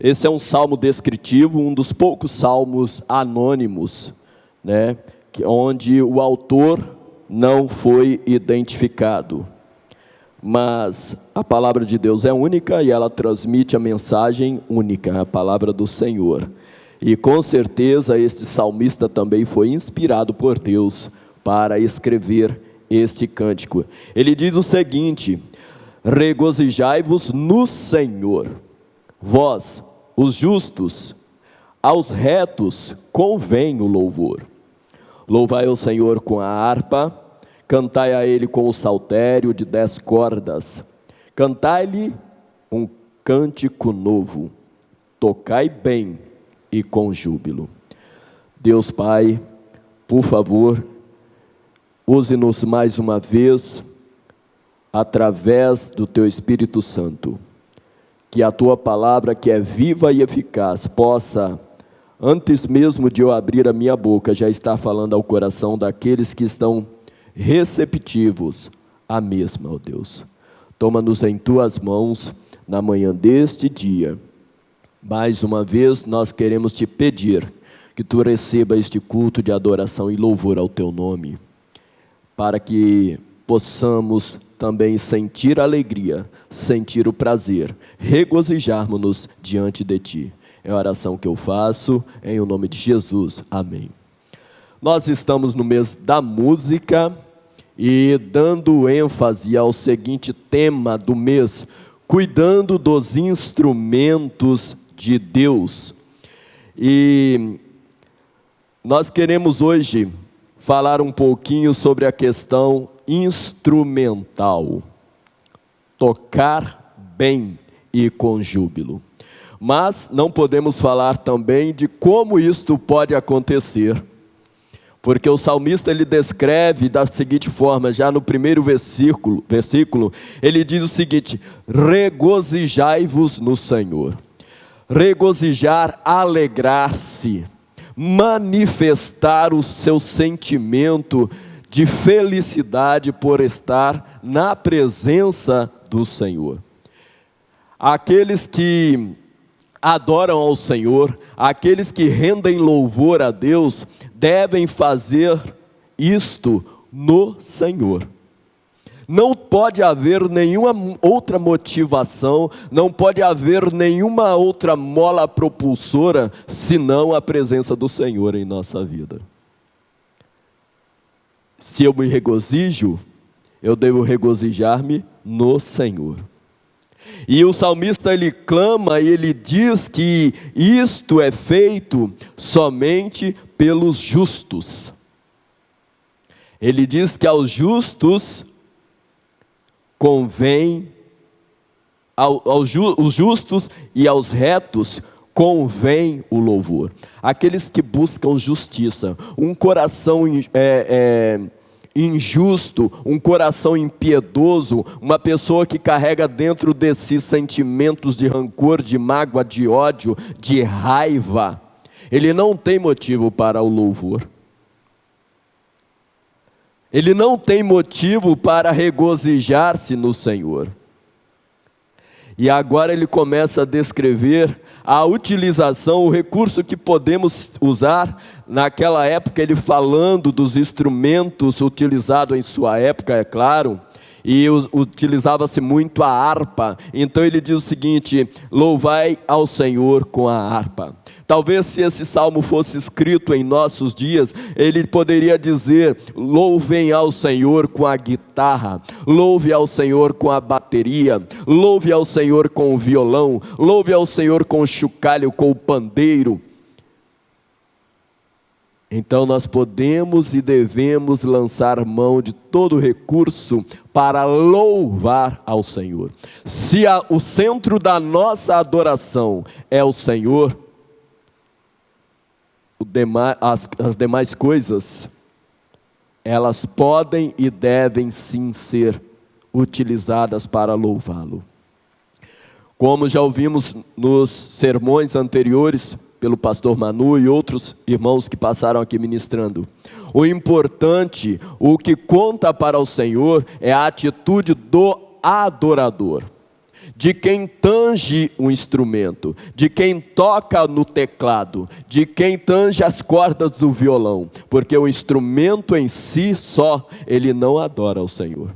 Esse é um salmo descritivo, um dos poucos salmos anônimos, né, onde o autor não foi identificado. Mas a palavra de Deus é única e ela transmite a mensagem única, a palavra do Senhor. E com certeza este salmista também foi inspirado por Deus para escrever este cântico. Ele diz o seguinte: regozijai-vos no Senhor, vós, os justos, aos retos convém o louvor. Louvai o Senhor com a harpa, cantai a Ele com o saltério de 10 cordas, cantai-lhe um cântico novo, tocai bem e com júbilo. Deus Pai, por favor, use-nos mais uma vez, através do Teu Espírito Santo, que a Tua palavra, que é viva e eficaz, possa, antes mesmo de eu abrir a minha boca, já estar falando ao coração daqueles que estão receptivos à mesma, ó Deus. Toma-nos em Tuas mãos na manhã deste dia. Mais uma vez nós queremos Te pedir que Tu receba este culto de adoração e louvor ao Teu nome, para que possamos também sentir a alegria, sentir o prazer, regozijarmos-nos diante de Ti. É a oração que eu faço em o nome de Jesus. Amém. Nós estamos no mês da música e dando ênfase ao seguinte tema do mês: cuidando dos instrumentos de Deus. E nós queremos hoje falar um pouquinho sobre a questão instrumental, tocar bem e com júbilo. Mas não podemos falar também de como isto pode acontecer, porque o salmista ele descreve da seguinte forma, já no primeiro versículo, ele diz o seguinte: regozijai-vos no Senhor. Regozijar, alegrar-se, manifestar o seu sentimento de felicidade por estar na presença do Senhor. Aqueles que adoram ao Senhor, aqueles que rendem louvor a Deus, devem fazer isto no Senhor. Não pode haver nenhuma outra motivação, não pode haver nenhuma outra mola propulsora, senão a presença do Senhor em nossa vida. Se eu me regozijo, eu devo regozijar-me no Senhor. E o salmista ele clama e ele diz que isto é feito somente pelos justos. Ele diz que aos justos convém, os justos e aos retos convém o louvor. Aqueles que buscam justiça, um coração injusto, um coração impiedoso, uma pessoa que carrega dentro de si sentimentos de rancor, de mágoa, de ódio, de raiva, ele não tem motivo para o louvor. Ele não tem motivo para regozijar-se no Senhor. E agora ele começa a descrever a utilização, o recurso que podemos usar. Naquela época, ele falando dos instrumentos utilizados em sua época, é claro, e utilizava-se muito a harpa. Então ele diz o seguinte: louvai ao Senhor com a harpa. Talvez se esse salmo fosse escrito em nossos dias, ele poderia dizer: louvem ao Senhor com a guitarra, louve ao Senhor com a bateria, louve ao Senhor com o violão, louve ao Senhor com o chocalho, com o pandeiro. Então nós podemos e devemos lançar mão de todo recurso para louvar ao Senhor. Se o centro da nossa adoração é o Senhor, as demais coisas, elas podem e devem sim ser utilizadas para louvá-lo. Como já ouvimos nos sermões anteriores, pelo pastor Manu e outros irmãos que passaram aqui ministrando, o importante, o que conta para o Senhor é a atitude do adorador. de quem tange o instrumento, de quem toca no teclado, de quem tange as cordas do violão, porque o instrumento em si só, ele não adora ao Senhor.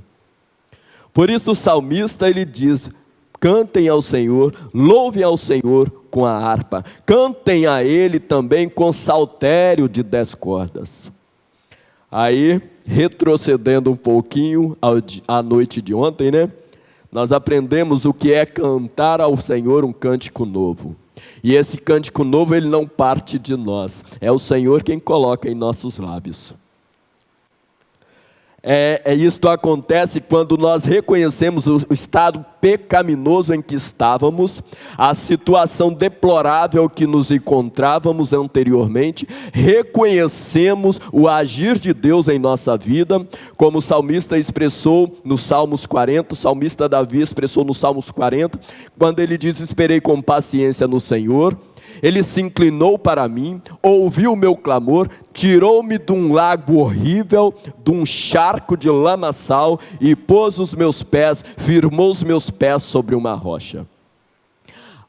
Por isso o salmista ele diz: cantem ao Senhor, louvem ao Senhor com a harpa, cantem a Ele também com saltério de 10 cordas. Aí, retrocedendo um pouquinho à noite de ontem, né? Nós aprendemos o que é cantar ao Senhor um cântico novo. E esse cântico novo, ele não parte de nós, é o Senhor quem coloca em nossos lábios. Isto acontece quando nós reconhecemos o estado pecaminoso em que estávamos, a situação deplorável que nos encontrávamos anteriormente, reconhecemos o agir de Deus em nossa vida, como o salmista expressou nos Salmos 40, o salmista Davi expressou nos Salmos 40, quando ele diz: esperei com paciência no Senhor. Ele se inclinou para mim, ouviu o meu clamor, tirou-me de um lago horrível, de um charco de lamaçal, e pôs os meus pés, firmou os meus pés sobre uma rocha.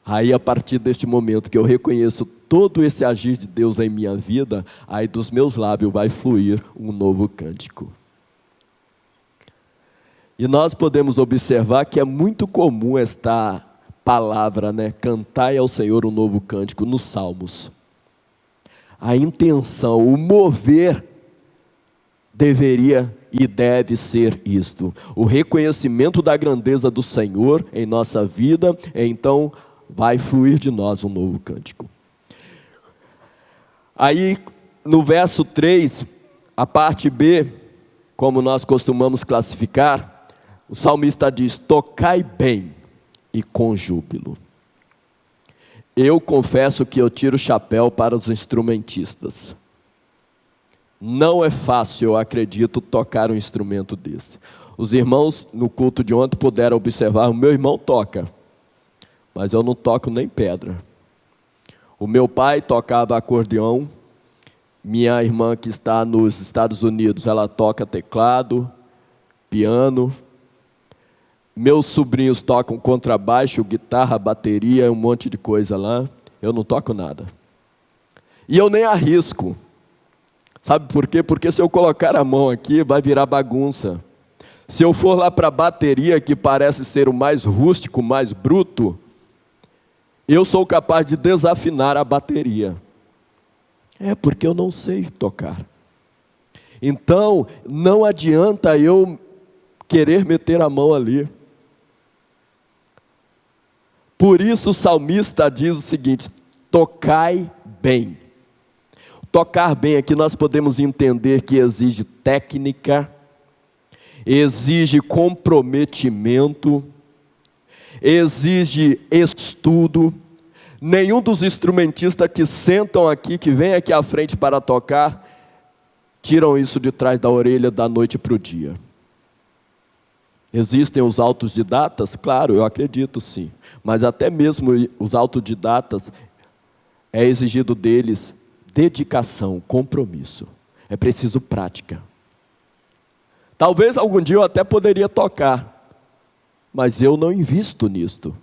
Aí, a partir deste momento que eu reconheço todo esse agir de Deus em minha vida, aí dos meus lábios vai fluir um novo cântico. E nós podemos observar que é muito comum esta palavra, né? Cantai ao Senhor um novo cântico nos Salmos. A intenção, o mover deveria e deve ser isto: o reconhecimento da grandeza do Senhor em nossa vida, então vai fluir de nós um novo cântico. Aí no verso 3, a parte B, como nós costumamos classificar, o salmista diz: tocai bem e com júbilo. Eu confesso que eu tiro o chapéu para os instrumentistas. Não é fácil, eu acredito, tocar um instrumento desse. Os irmãos no culto de ontem puderam observar: o meu irmão toca, mas eu não toco nem pedra. O meu pai tocava acordeão, minha irmã que está nos Estados Unidos, ela toca teclado, piano. Meus sobrinhos tocam contrabaixo, guitarra, bateria, um monte de coisa lá. Eu não toco nada. E eu nem arrisco. Sabe por quê? Porque se eu colocar a mão aqui, vai virar bagunça. Se eu for lá para a bateria, que parece ser o mais rústico, mais bruto, eu sou capaz de desafinar a bateria. É porque eu não sei tocar. Então, não adianta eu querer meter a mão ali. Por isso o salmista diz o seguinte: tocai bem. Tocar bem aqui nós podemos entender que exige técnica, exige comprometimento, exige estudo. Nenhum dos instrumentistas que sentam aqui, que vêm aqui à frente para tocar, tiram isso de trás da orelha da noite para o dia. Existem os autodidatas? Claro, eu acredito sim. Mas até mesmo os autodidatas, é exigido deles dedicação, compromisso. É preciso prática. Talvez algum dia eu até poderia tocar, mas eu não invisto nisto.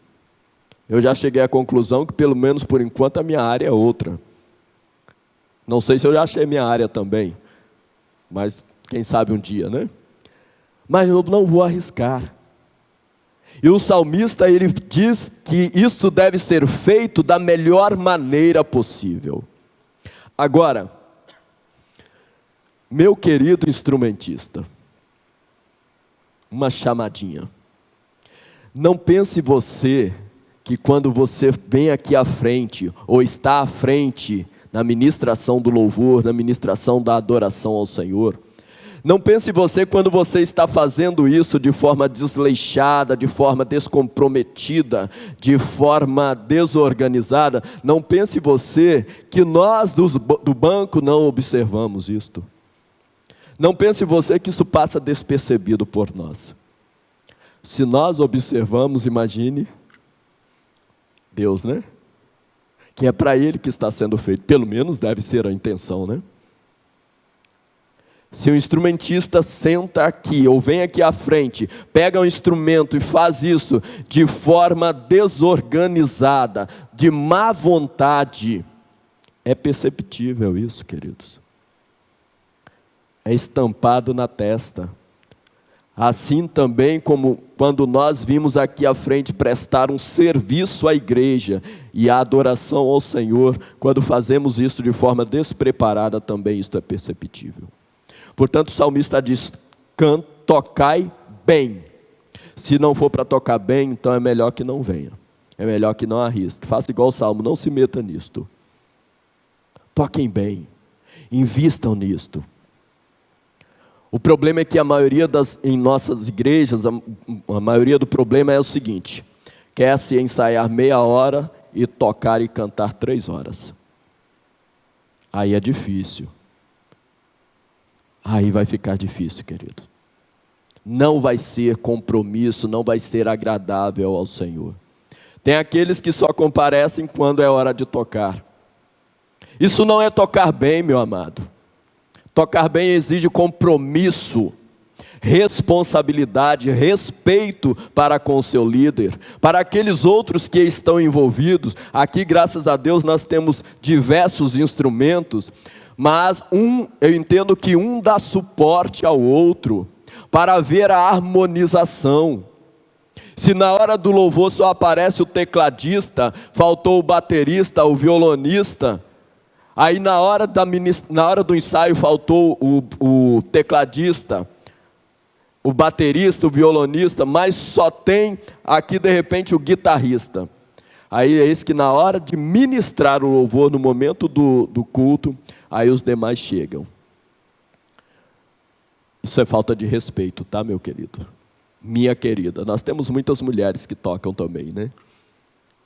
Eu já cheguei à conclusão que, pelo menos por enquanto, a minha área é outra. Não sei se eu já achei minha área também, mas quem sabe um dia, né? Mas eu não vou arriscar. E o salmista, ele diz que isto deve ser feito da melhor maneira possível. Agora, meu querido instrumentista, uma chamadinha. Não pense você que quando você vem aqui à frente, ou está à frente na ministração do louvor, na ministração da adoração ao Senhor, não pense você quando você está fazendo isso de forma desleixada, de forma descomprometida, de forma desorganizada, não pense você que nós do banco não observamos isto. Não pense você que isso passa despercebido por nós. Se nós observamos, imagine Deus, né? Que é para Ele que está sendo feito, pelo menos deve ser a intenção, né? Se o instrumentista senta aqui ou vem aqui à frente, pega um instrumento e faz isso de forma desorganizada, de má vontade, é perceptível isso, queridos. É estampado na testa. Assim também como quando nós vimos aqui à frente prestar um serviço à igreja e a adoração ao Senhor, quando fazemos isso de forma despreparada também isto é perceptível. Portanto, o salmista diz, tocai bem. Se não for para tocar bem, então é melhor que não venha. É melhor que não arrisque. Faça igual o Salmo, não se meta nisto. Toquem bem, invistam nisto. O problema é que a maioria em nossas igrejas, a maioria do problema é o seguinte: quer se ensaiar meia hora e tocar e cantar 3 horas. Aí é difícil. Aí vai ficar difícil, querido. Não vai ser compromisso, não vai ser agradável ao Senhor. Tem aqueles que só comparecem quando é hora de tocar. Isso não é tocar bem, meu amado. Tocar bem exige compromisso, responsabilidade, respeito para com o seu líder, para aqueles outros que estão envolvidos. Aqui, graças a Deus, nós temos diversos instrumentos, mas eu entendo que um dá suporte ao outro, para haver a harmonização. Se na hora do louvor só aparece o tecladista, faltou o baterista, o violonista, aí na hora do ensaio faltou o tecladista, o baterista, o violonista, mas só tem aqui de repente o guitarrista. Aí é isso que na hora de ministrar o louvor, no momento do culto, aí os demais chegam. Isso é falta de respeito, tá, meu querido? Minha querida, nós temos muitas mulheres que tocam também, né?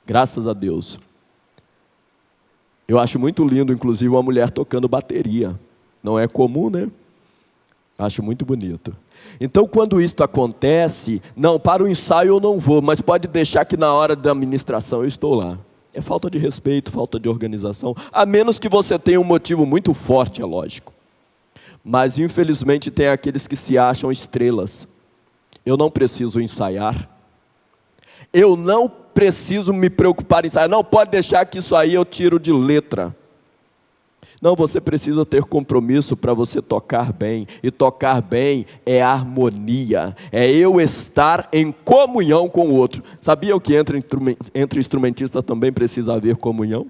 Graças a Deus. Eu acho muito lindo, inclusive, uma mulher tocando bateria. Não é comum, né? Acho muito bonito. Então, quando isso acontece, não, para o ensaio eu não vou, mas pode deixar que na hora da ministração eu estou lá. É falta de respeito, falta de organização, a menos que você tenha um motivo muito forte, é lógico. Mas, infelizmente, tem aqueles que se acham estrelas. Eu não preciso ensaiar. Eu não preciso me preocupar em ensaiar. Não, pode deixar que isso aí eu tiro de letra. Não, você precisa ter compromisso para você tocar bem. E tocar bem é harmonia. É eu estar em comunhão com o outro. Sabia que entre instrumentistas também precisa haver comunhão?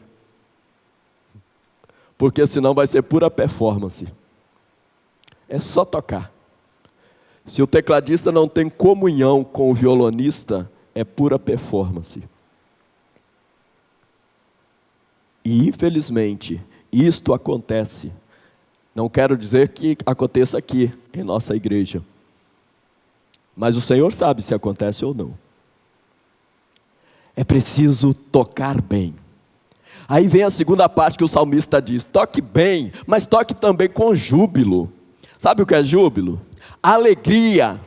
Porque senão vai ser pura performance. É só tocar. Se o tecladista não tem comunhão com o violonista, é pura performance. E infelizmente, isto acontece. Não quero dizer que aconteça aqui, em nossa igreja. Mas o Senhor sabe se acontece ou não. É preciso tocar bem. Aí vem a segunda parte que o salmista diz: toque bem, mas toque também com júbilo. Sabe o que é júbilo? Alegria.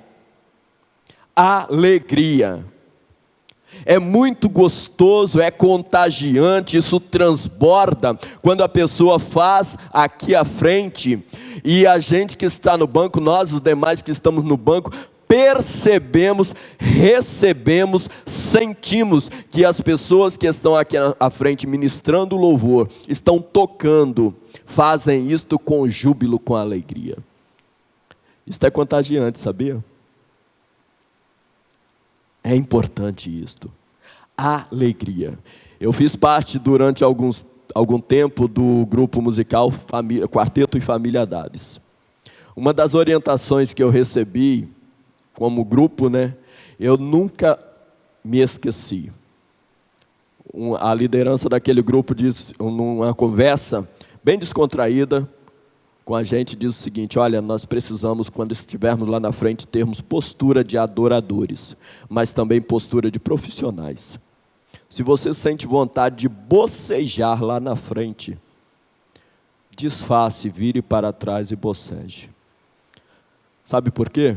Alegria. É muito gostoso, é contagiante, isso transborda quando a pessoa faz aqui à frente e a gente que está no banco, nós os demais que estamos no banco, percebemos, recebemos, sentimos que as pessoas que estão aqui à frente ministrando o louvor, estão tocando, fazem isto com júbilo, com alegria. Isso é contagiante, sabia? É importante isto. Alegria. Eu fiz parte durante algum tempo do grupo musical Quarteto e Família Daves. Uma das orientações que eu recebi como grupo, né? Eu nunca me esqueci. A liderança daquele grupo disse, numa conversa bem descontraída com a gente, diz o seguinte: olha, nós precisamos, quando estivermos lá na frente, termos postura de adoradores, mas também postura de profissionais. Se você sente vontade de bocejar lá na frente, desface, vire para trás e boceje. Sabe por quê?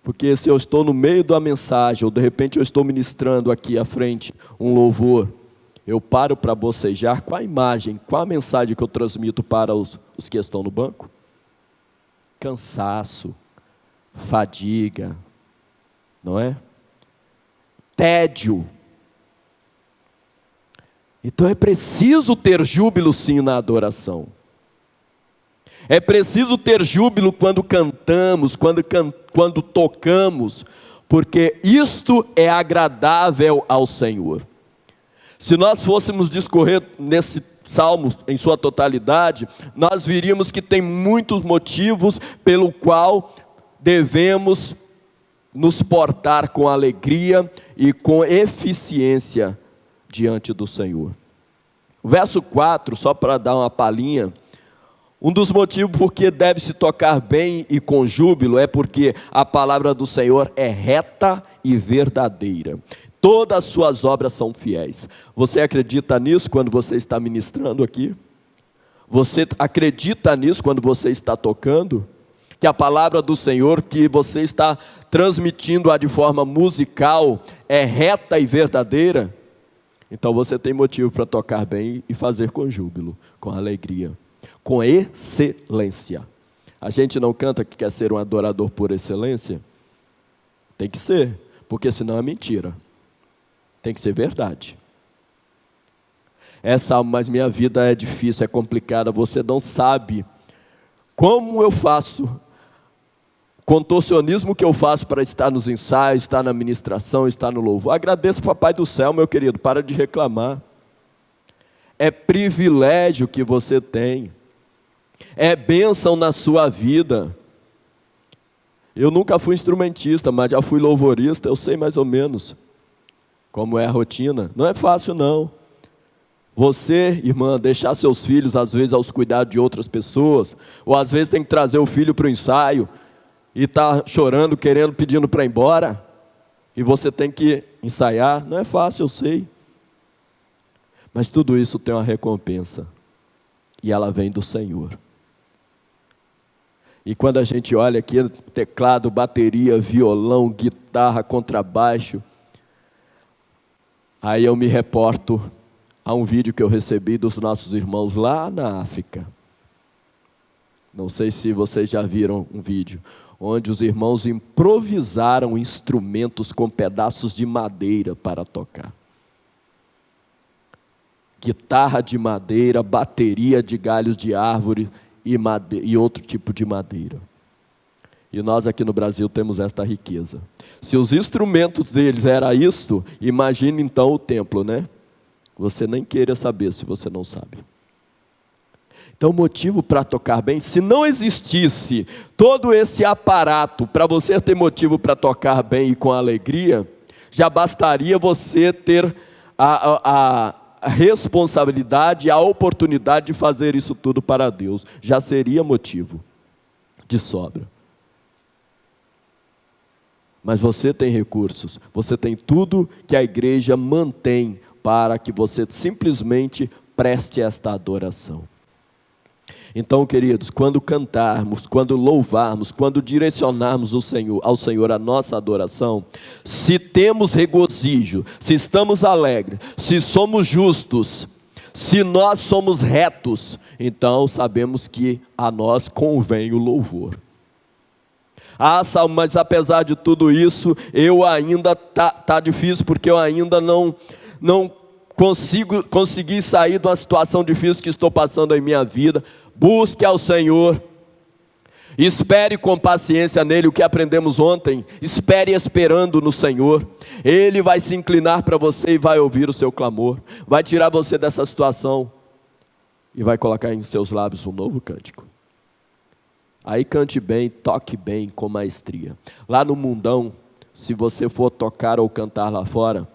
Porque se eu estou no meio da mensagem, ou de repente eu estou ministrando aqui à frente um louvor, eu paro para bocejar com a imagem, com a mensagem que eu transmito para os que estão no banco? cansaço, fadiga, não é? Tédio. Então é preciso ter júbilo sim na adoração. É preciso ter júbilo quando cantamos, quando tocamos, porque isto é agradável ao Senhor. Se nós fôssemos discorrer nesse salmo em sua totalidade, nós veríamos que tem muitos motivos pelo qual devemos nos portar com alegria e com eficiência diante do Senhor. O verso 4, só para dar uma palhinha, um dos motivos por que deve se tocar bem e com júbilo é porque a palavra do Senhor é reta e verdadeira. Todas as suas obras são fiéis. Você acredita nisso quando você está ministrando aqui? Você acredita nisso quando você está tocando? Que a palavra do Senhor que você está transmitindo de forma musical é reta e verdadeira? Então você tem motivo para tocar bem e fazer com júbilo, com alegria, com excelência. A gente não canta que quer ser um adorador por excelência? Tem que ser, porque senão é mentira. Tem que ser verdade. Mas minha vida é difícil, é complicada, você não sabe como eu faço, contorcionismo que eu faço para estar nos ensaios, estar na ministração, estar no louvor. Agradeço ao Papai do Céu, meu querido, para de reclamar. É privilégio que você tem, é bênção na sua vida. Eu nunca fui instrumentista, mas já fui louvorista, eu sei mais ou menos como é a rotina. Não é fácil não. Você, irmã, deixar seus filhos às vezes aos cuidados de outras pessoas, ou às vezes tem que trazer o filho para o ensaio, e está chorando, pedindo para ir embora, e você tem que ensaiar, não é fácil, eu sei. Mas tudo isso tem uma recompensa, e ela vem do Senhor. E quando a gente olha aqui, teclado, bateria, violão, guitarra, contrabaixo, aí eu me reporto a um vídeo que eu recebi dos nossos irmãos lá na África. Não sei se vocês já viram um vídeo, onde os irmãos improvisaram instrumentos com pedaços de madeira para tocar. Guitarra de madeira, bateria de galhos de árvore e outro tipo de madeira. E nós aqui no Brasil temos esta riqueza. Se os instrumentos deles era isto, imagine então o templo, né? Você nem queira saber se você não sabe. Então, motivo para tocar bem, se não existisse todo esse aparato para você ter motivo para tocar bem e com alegria, já bastaria você ter a responsabilidade, a oportunidade de fazer isso tudo para Deus. Já seria motivo de sobra. Mas você tem recursos, você tem tudo que a igreja mantém para que você simplesmente preste esta adoração. Então, queridos, quando cantarmos, quando louvarmos, quando direcionarmos ao Senhor a nossa adoração, se temos regozijo, se estamos alegres, se somos justos, se nós somos retos, então sabemos que a nós convém o louvor. Saulo, mas apesar de tudo isso, eu ainda tá difícil, porque eu ainda não consegui sair de uma situação difícil que estou passando em minha vida. Busque ao Senhor, espere com paciência nele, o que aprendemos ontem, espere esperando no Senhor, Ele vai se inclinar para você e vai ouvir o seu clamor, vai tirar você dessa situação e vai colocar em seus lábios um novo cântico. Aí cante bem, toque bem, com maestria. Lá no mundão, se você for tocar ou cantar lá fora,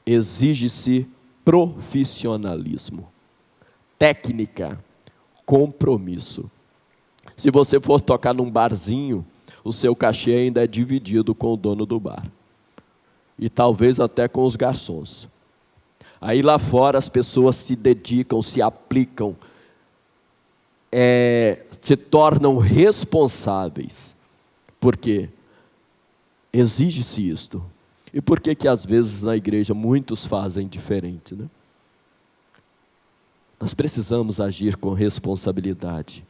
exige-se profissionalismo, técnica, compromisso. Se você for tocar num barzinho, o seu cachê ainda é dividido com o dono do bar. E talvez até com os garçons. Aí lá fora as pessoas se dedicam, se aplicam, se tornam responsáveis. Por quê? Exige-se isto. E por que às vezes na igreja muitos fazem diferente, né? Nós precisamos agir com responsabilidade.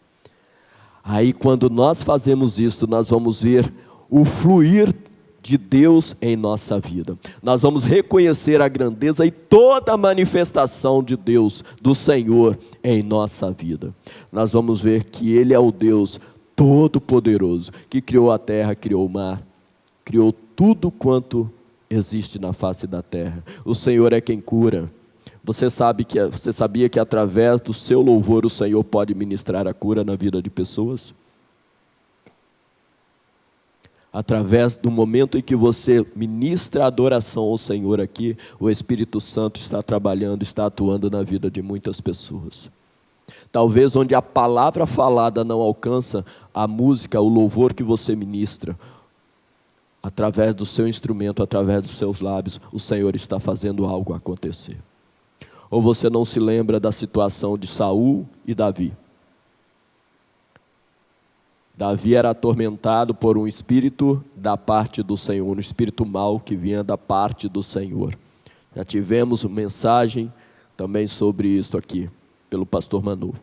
Aí quando nós fazemos isso, nós vamos ver o fluir de Deus em nossa vida. Nós vamos reconhecer a grandeza e toda a manifestação de Deus, do Senhor em nossa vida. Nós vamos ver que Ele é o Deus Todo-Poderoso, que criou a terra, criou o mar, criou tudo quanto existe na face da terra. O Senhor é quem cura. Você sabia que através do seu louvor o Senhor pode ministrar a cura na vida de pessoas? Através do momento em que você ministra a adoração ao Senhor aqui, o Espírito Santo está trabalhando, está atuando na vida de muitas pessoas. Talvez onde a palavra falada não alcança, a música, o louvor que você ministra, através do seu instrumento, através dos seus lábios, o Senhor está fazendo algo acontecer. Ou você não se lembra da situação de Saul e Davi? Davi era atormentado por um espírito da parte do Senhor, um espírito mau que vinha da parte do Senhor. Já tivemos uma mensagem também sobre isso aqui, pelo pastor Manu.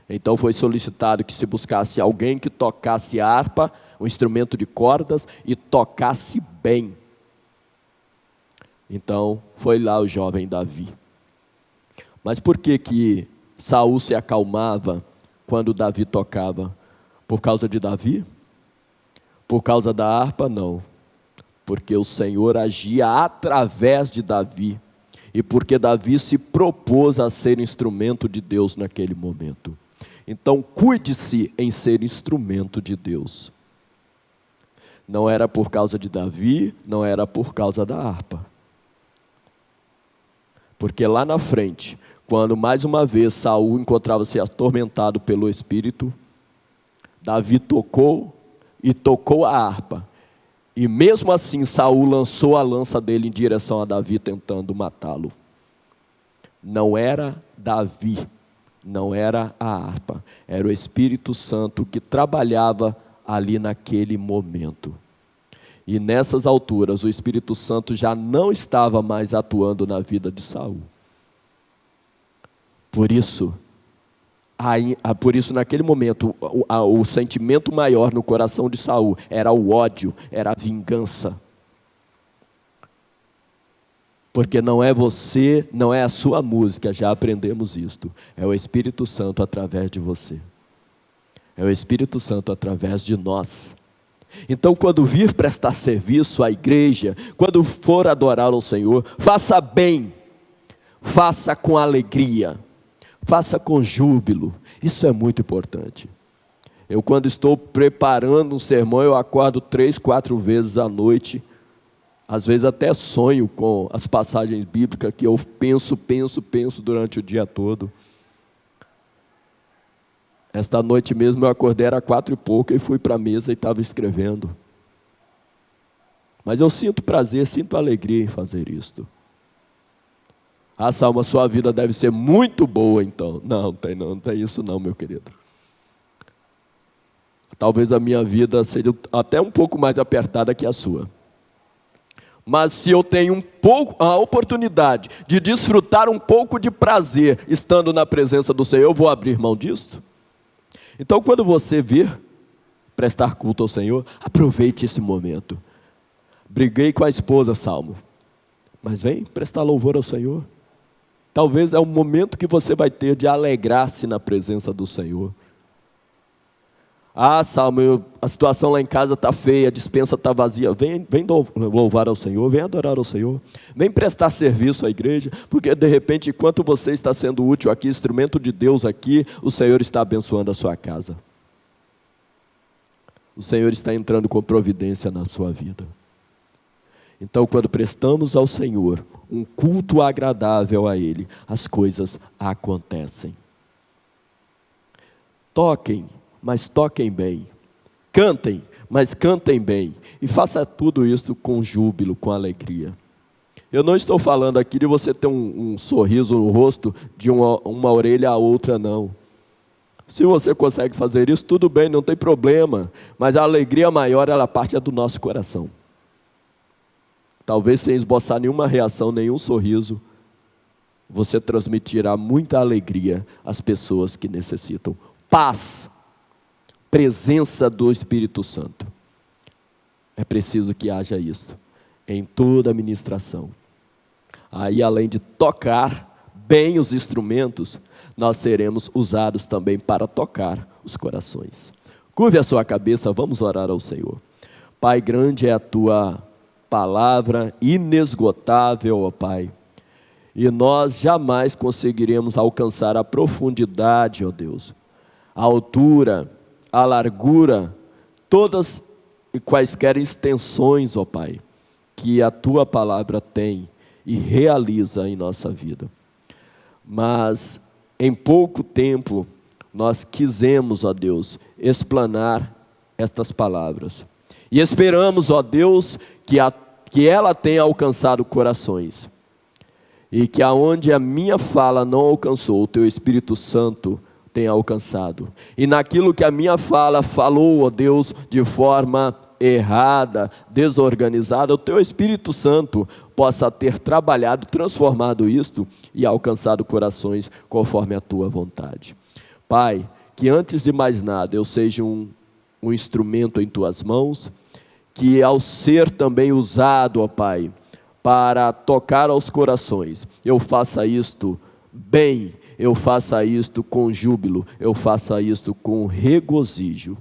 Então foi solicitado que se buscasse alguém que tocasse harpa, um instrumento de cordas, e tocasse bem. Então foi lá o jovem Davi. Mas por que Saul se acalmava quando Davi tocava? Por causa de Davi? Por causa da harpa? Não. Porque o Senhor agia através de Davi. E porque Davi se propôs a ser instrumento de Deus naquele momento. Então cuide-se em ser instrumento de Deus. Não era por causa de Davi, não era por causa da harpa. Porque lá na frente, quando mais uma vez Saul encontrava-se atormentado pelo espírito, Davi tocou a harpa. E mesmo assim Saul lançou a lança dele em direção a Davi, tentando matá-lo. Não era Davi, não era a harpa, era o Espírito Santo que trabalhava ali naquele momento. E nessas alturas o Espírito Santo já não estava mais atuando na vida de Saul. Por isso naquele momento, o sentimento maior no coração de Saul era o ódio, era a vingança. Porque não é você, não é a sua música, já aprendemos isto. É o Espírito Santo através de você. É o Espírito Santo através de nós. Então, quando vir prestar serviço à igreja, quando for adorar ao Senhor, faça bem, faça com alegria, faça com júbilo. Isso é muito importante. Eu, quando estou preparando um sermão, eu acordo 3, 4 vezes à noite. Às vezes até sonho com as passagens bíblicas que eu penso durante o dia todo. Esta noite mesmo eu acordei, era 4 e pouco, e fui para a mesa e estava escrevendo. Mas eu sinto prazer, sinto alegria em fazer isto. Ah, Salma, sua vida deve ser muito boa então. Não tem isso não, meu querido. Talvez a minha vida seja até um pouco mais apertada que a sua. Mas se eu tenho a oportunidade de desfrutar um pouco de prazer estando na presença do Senhor, eu vou abrir mão disto? Então, quando você vir prestar culto ao Senhor, aproveite esse momento. Briguei com a esposa, Salmo, mas vem prestar louvor ao Senhor. Talvez é o momento que você vai ter de alegrar-se na presença do Senhor. Ah, Salmo, a situação lá em casa está feia, a despensa está vazia. Vem louvar ao Senhor, vem adorar ao Senhor. Vem prestar serviço à igreja, porque de repente, enquanto você está sendo útil aqui, instrumento de Deus aqui, o Senhor está abençoando a sua casa. O Senhor está entrando com providência na sua vida. Então, quando prestamos ao Senhor um culto agradável a Ele, as coisas acontecem. Toquem, mas toquem bem. Cantem, mas cantem bem. E faça tudo isso com júbilo, com alegria. Eu não estou falando aqui de você ter um sorriso no rosto de uma orelha à outra, não. Se você consegue fazer isso, tudo bem, não tem problema. Mas a alegria maior, ela parte do nosso coração. Talvez sem esboçar nenhuma reação, nenhum sorriso, você transmitirá muita alegria às pessoas que necessitam. Paz. presença do Espírito Santo. É preciso que haja isso em toda a ministração. Aí, além de tocar bem os instrumentos, nós seremos usados também para tocar os corações. Curve a sua cabeça, vamos orar ao Senhor. Pai, grande é a tua palavra, inesgotável, ó Pai. E nós jamais conseguiremos alcançar a profundidade, ó Deus, a altura, a largura, todas e quaisquer extensões, ó Pai, que a tua palavra tem e realiza em nossa vida. Mas em pouco tempo nós quisemos, ó Deus, explanar estas palavras. E esperamos, ó Deus, que ela tenha alcançado corações. E que aonde a minha fala não alcançou, o teu Espírito Santo tenha alcançado. E naquilo que a minha fala falou, ó Deus, de forma errada, desorganizada, o teu Espírito Santo possa ter trabalhado, transformado isto e alcançado corações conforme a tua vontade. Pai, que antes de mais nada eu seja um instrumento em tuas mãos, que ao ser também usado, ó Pai, para tocar aos corações, eu faça isto bem, eu faça isto com júbilo, eu faça isto com regozijo.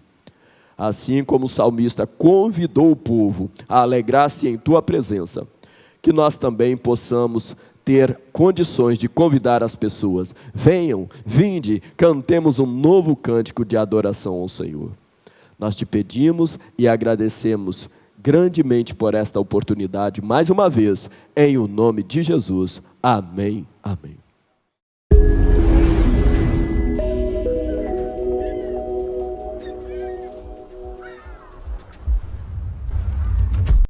Assim como o salmista convidou o povo a alegrar-se em tua presença, que nós também possamos ter condições de convidar as pessoas. Venham, vinde, cantemos um novo cântico de adoração ao Senhor. Nós te pedimos e agradecemos grandemente por esta oportunidade, mais uma vez, em o nome de Jesus. Amém, amém.